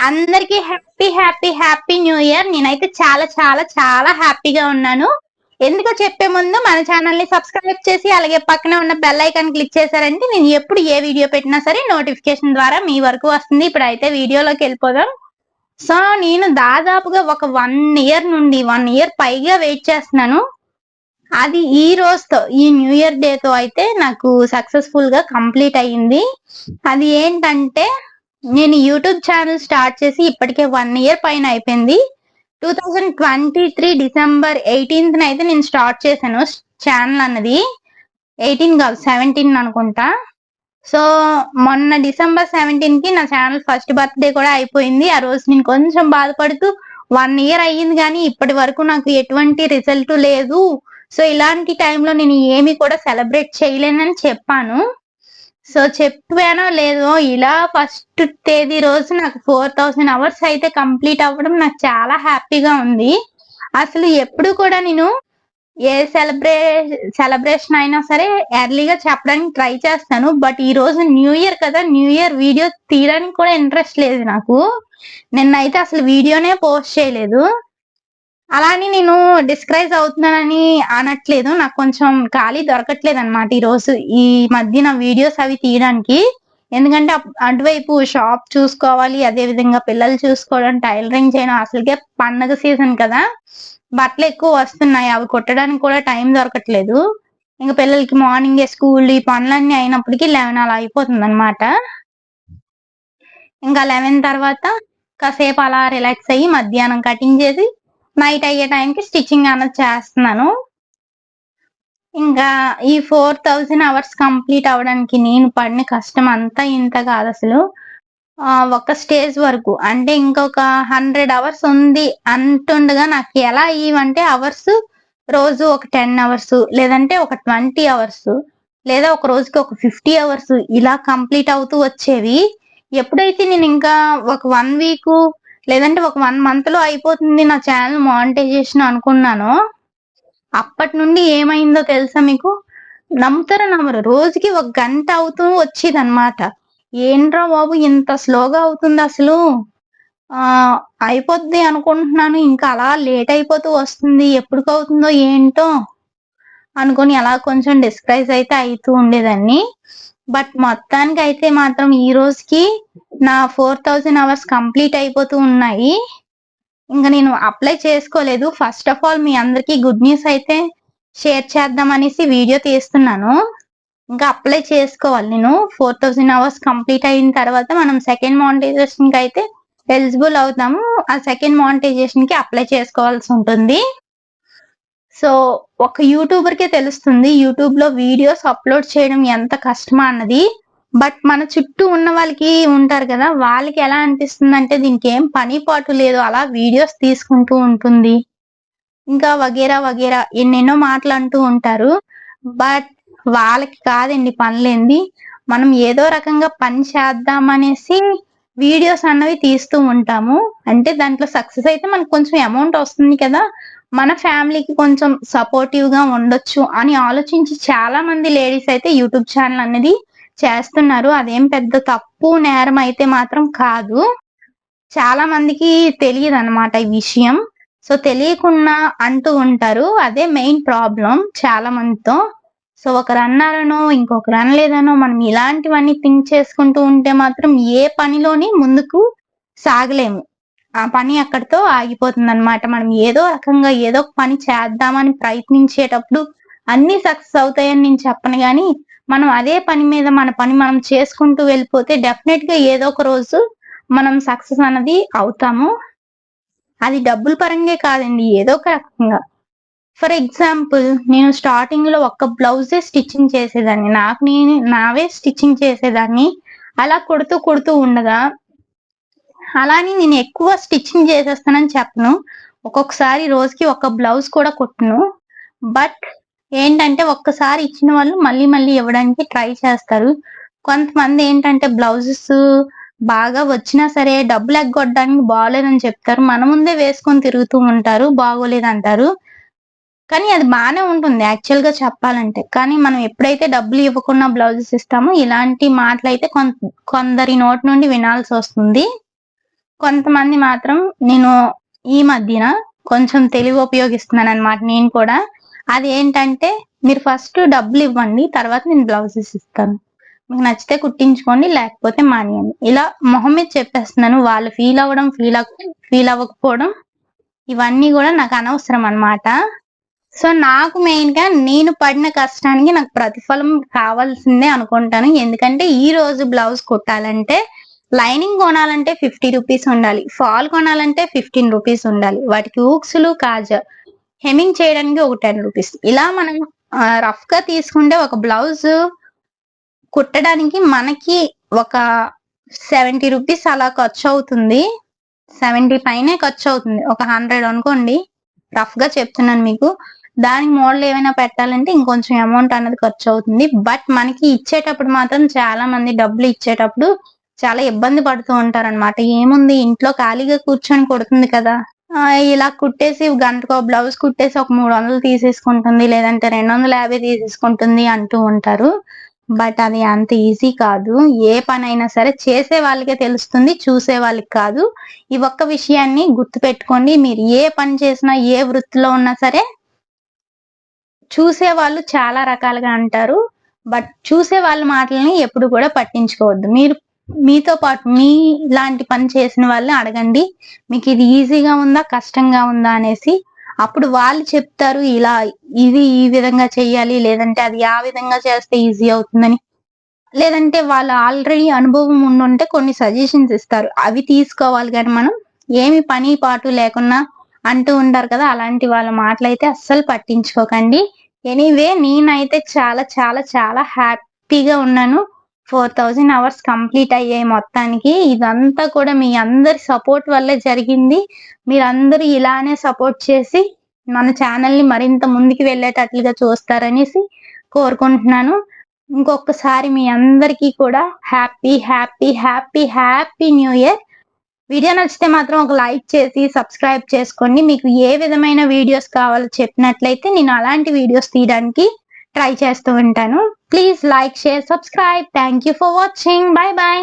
అందరికి happy happy happy new year. నేనైతే చాలా చాలా చాలా హ్యాపీగా ఉన్నాను. ఎందుకో చెప్పే ముందు మన ఛానల్ ని సబ్స్క్రైబ్ చేసి అలాగే పక్కనే ఉన్న బెల్ ఐకాన్ క్లిక్ చేశారంటే నేను ఎప్పుడు ఏ వీడియో పెట్టినా సరే నోటిఫికేషన్ ద్వారా మీ వరకు వస్తుంది. ఇప్పుడైతే వీడియోలోకి వెళ్ళిపోదాం. సో నేను దాదాపుగా ఒక 1 ఇయర్ నుండి 1 ఇయర్ పైగా వెయిట్ చేస్తున్నాను. అది ఈ రోజుతో, ఈ న్యూ ఇయర్ డేతో అయితే నాకు సక్సెస్ఫుల్ గా కంప్లీట్ అయ్యింది. అది ఏంటంటే, నేను యూట్యూబ్ ఛానల్ స్టార్ట్ చేసి ఇప్పటికే 1 ఇయర్ పైన అయిపోయింది. 2023 డిసెంబర్ 18th అయితే నేను స్టార్ట్ చేశాను ఛానల్ అన్నది. 18 కాదు 17 అనుకుంటా. సో మొన్న డిసెంబర్ 17 కి నా ఛానల్ ఫస్ట్ బర్త్డే కూడా అయిపోయింది. ఆ రోజు నేను కొంచెం బాధపడుతూ 1 ఇయర్ అయ్యింది కానీ ఇప్పటి వరకు నాకు ఎటువంటి రిజల్ట్ లేదు. సో ఇలాంటి టైంలో నేను ఏమి కూడా సెలబ్రేట్ చేయలేనని చెప్పాను. సో చెప్పానో లేదో ఇలా ఫస్ట్ తేదీ రోజు నాకు 4000 అవర్స్ అయితే కంప్లీట్ అవ్వడం నాకు చాలా హ్యాపీగా ఉంది. అసలు ఎప్పుడు కూడా నేను ఏ సెలబ్రేషన్ అయినా సరే ఎర్లీగా చెప్పడానికి ట్రై చేస్తాను. బట్ ఈ రోజు న్యూ ఇయర్ కదా, న్యూ ఇయర్ వీడియో తీయడానికి కూడా ఇంట్రెస్ట్ లేదు నాకు. నిన్నైతే అసలు వీడియోనే పోస్ట్ చేయలేదు. అలాని నేను డిస్కరేజ్ అవుతున్నానని అనట్లేదు. నాకు కొంచెం ఖాళీ దొరకట్లేదు అనమాట ఈ రోజు, ఈ మధ్య నా వీడియోస్ అవి తీయడానికి. ఎందుకంటే అటువైపు షాప్ చూసుకోవాలి, అదే విధంగా పిల్లలు చూసుకోవడం, టైలరింగ్ చేయడం. అసలుకే పండగ సీజన్ కదా, బట్టలు ఎక్కువ వస్తున్నాయి, అవి కుట్టడానికి కూడా టైం దొరకట్లేదు. ఇంకా పిల్లలకి మార్నింగ్ స్కూల్ ఈ పనులన్నీ అయినప్పటికీ 11 అలా అయిపోతుంది అనమాట. ఇంకా 11 తర్వాత కాసేపు అలా రిలాక్స్ అయ్యి మధ్యాహ్నం కటింగ్ చేసి నైట్ అయ్యే టైంకి స్టిచ్చింగ్ అన్నది చేస్తున్నాను. ఇంకా ఈ 4000 అవర్స్ కంప్లీట్ అవ్వడానికి నేను పడిన కష్టం అంతా ఇంత కాదు అసలు. ఒక స్టేజ్ వరకు అంటే ఇంకొక 100 అవర్స్ ఉంది అంటుండగా నాకు ఎలా అయ్యేవంటే అవర్స్ రోజు ఒక 10 అవర్స్, లేదంటే ఒక 20 అవర్స్, లేదా ఒక రోజుకి ఒక 50 అవర్స్ ఇలా కంప్లీట్ అవుతూ వచ్చేవి. ఎప్పుడైతే నేను ఇంకా ఒక 1 వీక్ లేదంటే ఒక 1 మంత్ లో అయిపోతుంది నా ఛానల్ మానిటైజేషన్ అనుకున్నాను, అప్పటి నుండి ఏమైందో తెలుసా మీకు? నమ్ముతారా నమ్మరు, రోజుకి 1 గంట అవుతూ వచ్చేది అనమాట. ఏంట్రా బాబు ఇంత స్లోగా అవుతుంది అసలు, అయిపోద్ది అనుకుంటున్నాను, ఇంకా అలా లేట్ అయిపోతూ వస్తుంది, ఎప్పుడుకవుతుందో ఏంటో అనుకొని అలా కొంచెం డిస్కరేజ్ అయితే అవుతూ ఉండేదాన్ని. బట్ మొత్తానికి అయితే మాత్రం ఈ రోజుకి నా 4000 అవర్స్ కంప్లీట్ అయిపోతూ ఉన్నాయి. ఇంకా నేను అప్లై చేసుకోలేదు. ఫస్ట్ ఆఫ్ ఆల్ మీ అందరికీ గుడ్ న్యూస్ అయితే షేర్ చేద్దాం అనేసి వీడియో తీస్తున్నాను. ఇంకా అప్లై చేసుకోవాలి నేను. 4000 అవర్స్ కంప్లీట్ అయిన తర్వాత మనం సెకండ్ మానిటైజేషన్ కి అయితే ఎలిజిబుల్ అవుతాము. ఆ సెకండ్ మానిటైజేషన్ కి అప్లై చేసుకోవాల్సి ఉంటుంది. సో ఒక యూట్యూబర్ కే తెలుస్తుంది యూట్యూబ్ లో వీడియోస్ అప్లోడ్ చేయడం ఎంత కష్టమా అన్నది. బట్ మన చుట్టూ ఉన్న వాళ్ళకి ఉంటారు కదా, వాళ్ళకి ఎలా అనిపిస్తుంది అంటే దీనికి ఏం పని పాటు లేదు, అలా వీడియోస్ తీసుకుంటూ ఉంటుంది, ఇంకా వగేరా వగేరా ఎన్నెన్నో మాటలు అంటూ ఉంటారు. బట్ వాళ్ళకి కాదండి పనిలేంది, మనం ఏదో రకంగా పని చేద్దామనేసి వీడియోస్ అన్నవి తీస్తూ ఉంటాము. అంటే దాంట్లో సక్సెస్ అయితే మనకు కొంచెం అమౌంట్ వస్తుంది కదా, మన ఫ్యామిలీకి కొంచెం సపోర్టివ్ గా ఉండొచ్చు అని ఆలోచించి చాలా మంది లేడీస్ అయితే యూట్యూబ్ ఛానల్ అనేది చేస్తున్నారు. అదేం పెద్ద తప్పు నేరం అయితే మాత్రం కాదు. చాలా మందికి తెలియదు అన్నమాట ఈ విషయం. సో తెలియకుండా అంటూ ఉంటారు, అదే మెయిన్ ప్రాబ్లం చాలా మందితో. సో ఒకరు అన్నారనో ఇంకొకరు అనలేదనో మనం ఇలాంటివన్నీ థింక్ చేసుకుంటూ ఉంటే మాత్రం ఏ పనిలోని ముందుకు సాగలేము. ఆ పని అక్కడితో ఆగిపోతుంది అనమాట. మనం ఏదో రకంగా ఏదో ఒక పని చేద్దామని ప్రయత్నించేటప్పుడు అన్ని సక్సెస్ అవుతాయని నేను చెప్పను గాని, మనం అదే పని మీద మన పని మనం చేసుకుంటూ వెళ్ళిపోతే డెఫినెట్ గా ఏదో ఒక రోజు మనం సక్సెస్ అన్నది అవుతాము. అది డబ్బుల పరంగా కాదండి, ఏదో ఒక రకంగా. ఫర్ ఎగ్జాంపుల్ నేను స్టార్టింగ్ లో ఒక్క బ్లౌజే స్టిచ్చింగ్ చేసేదాన్ని, నావే స్టిచ్చింగ్ చేసేదాన్ని. అలా కుడుతూ ఉండగా, అలాని నేను ఎక్కువ స్టిచ్చింగ్ చేసేస్తానని చెప్పను, ఒక్కొక్కసారి రోజుకి ఒక బ్లౌజ్ కూడా కుట్టను. బట్ ఏంటంటే ఒక్కసారి ఇచ్చిన వాళ్ళు మళ్ళీ మళ్ళీ ఇవ్వడానికి ట్రై చేస్తారు. కొంతమంది ఏంటంటే బ్లౌజెస్ బాగా వచ్చినా సరే డబ్బులు ఎగ్గొట్టడానికి బాగోలేదని చెప్తారు, మన ముందే వేసుకొని తిరుగుతూ ఉంటారు, బాగోలేదంటారు. కానీ అది బానే ఉంటుంది యాక్చువల్ గా చెప్పాలంటే. కానీ మనం ఎప్పుడైతే డబ్బులు ఇవ్వకుండా బ్లౌజెస్ ఇస్తామో ఇలాంటి మాటలు అయితే కొందరి నోటి నుండి వినాల్సి వస్తుంది. కొంతమంది మాత్రం నేను ఈ మధ్యన కొంచెం తెలివి ఉపయోగిస్తున్నాను అనమాట నేను కూడా. అదేంటంటే మీరు ఫస్ట్ డబ్బులు ఇవ్వండి. తర్వాత నేను బ్లౌజెస్ ఇస్తాను. మీకు నచ్చితే కుట్టించుకోండి లేకపోతే మానేయండి. ఇలా మొహం మీద చెప్పేస్తున్నాను. వాళ్ళు ఫీల్ అవ్వకపోవడం ఇవన్నీ కూడా నాకు అనవసరం అన్నమాట. సో నాకు మెయిన్‌గా నేను పడిన కష్టానికి నాకు ప్రతిఫలం కావాల్సిందే అనుకుంటాను. ఎందుకంటే ఈ రోజు బ్లౌజ్ కుట్టాలంటే లైనింగ్ కొనాలంటే 50 రూపీస్ ఉండాలి. ఫాల్ కొనాలంటే 15 రూపీస్ ఉండాలి. వాటికి హూక్స్‌లు, కాజా, హెమ్మింగ్ చేయడానికి ఒక 10 రూపీస్. ఇలా మనం రఫ్‌గా తీసుకుంటే ఒక బ్లౌజ్ కుట్టడానికి మనకి ఒక 70 రూపీస్ అలా ఖర్చవుతుంది. 70 పైనే ఖర్చవుతుంది. ఒక 100 అనుకోండి. రఫ్‌గా చెప్తున్నాను మీకు. దానికి మోడల్ ఏమైనా పెట్టాలంటే ఇంకొంచెం అమౌంట్ అన్నది ఖర్చవుతుంది. బట్ మనకి ఇచ్చేటప్పుడు మాత్రం చాలా మంది డబ్బులు ఇచ్చేటప్పుడు చాలా ఇబ్బంది పడుతూ ఉంటారనమాట. ఏముంది ఇంట్లో ఖాళీగా కూర్చొని కుడుతుంది కదా! ఇలా కుట్టేసి గంటకో బ్లౌజ్ కుట్టేసి ఒక 300 తీసేసుకుంటుంది. లేదంటే 250 తీసేసుకుంటుంది అంటూ ఉంటారు. బట్ అది అంత ఈజీ కాదు. ఏ పనైనా సరే చేసే వాళ్ళకే తెలుస్తుంది. చూసే వాళ్ళకి కాదు. ఈ ఒక్క విషయాన్ని గుర్తుపెట్టుకోండి. మీరు ఏ పని చేసినా, ఏ వృత్తిలో ఉన్నా సరే చూసేవాళ్ళు చాలా రకాలుగా అంటారు. బట్ చూసే వాళ్ళ మాటలని ఎప్పుడు కూడా పట్టించుకోవద్దు. మీతో పాటు మీలాంటి పని చేసిన వాళ్ళని అడగండి. మీకిది ఈజీగా ఉందా? కష్టంగా ఉందా? అనేసి. అప్పుడు వాళ్ళు చెప్తారు ఇది ఈ విధంగా చెయ్యాలి. లేదంటే అది ఆ విధంగా చేస్తే ఈజీ అవుతుందని. లేదంటే వాళ్ళు ఆల్రెడీ అనుభవం ఉండుంటే కొన్ని సజెషన్స్ ఇస్తారు. అవి తీసుకోవాలి గాని మనం ఏమి పని పాటు లేకున్నా అంటూ ఉంటారు కదా! అలాంటి వాళ్ళ మాటలైతే అస్సలు పట్టించుకోకండి. ఎనీవే నేనైతే చాలా చాలా చాలా హ్యాపీగా ఉన్నాను. 4000 అవర్స్ కంప్లీట్ అయ్యాయి మొత్తానికి. ఇదంతా కూడా మీ అందరి సపోర్ట్ వల్లే జరిగింది. మీరందరూ ఇలానే సపోర్ట్ చేసి మన ఛానెల్‌ని మరింత ముందుకు వెళ్ళేటట్లుగా చూస్తారనేసి కోరుకుంటున్నాను. ఇంకొకసారి మీ అందరికీ కూడా happy, happy, happy, happy new year. Video నచ్చితే మాత్రం ఒక లైక్ చేసి సబ్స్క్రైబ్ చేసుకోండి. మీకు ఏ విధమైన వీడియోస్ కావాలో చెప్పినట్లయితే నేను అలాంటి వీడియోస్ తీయడానికి ట్రై చేస్తూ ఉంటాను. Please like, share, subscribe. Thank you for watching. By by.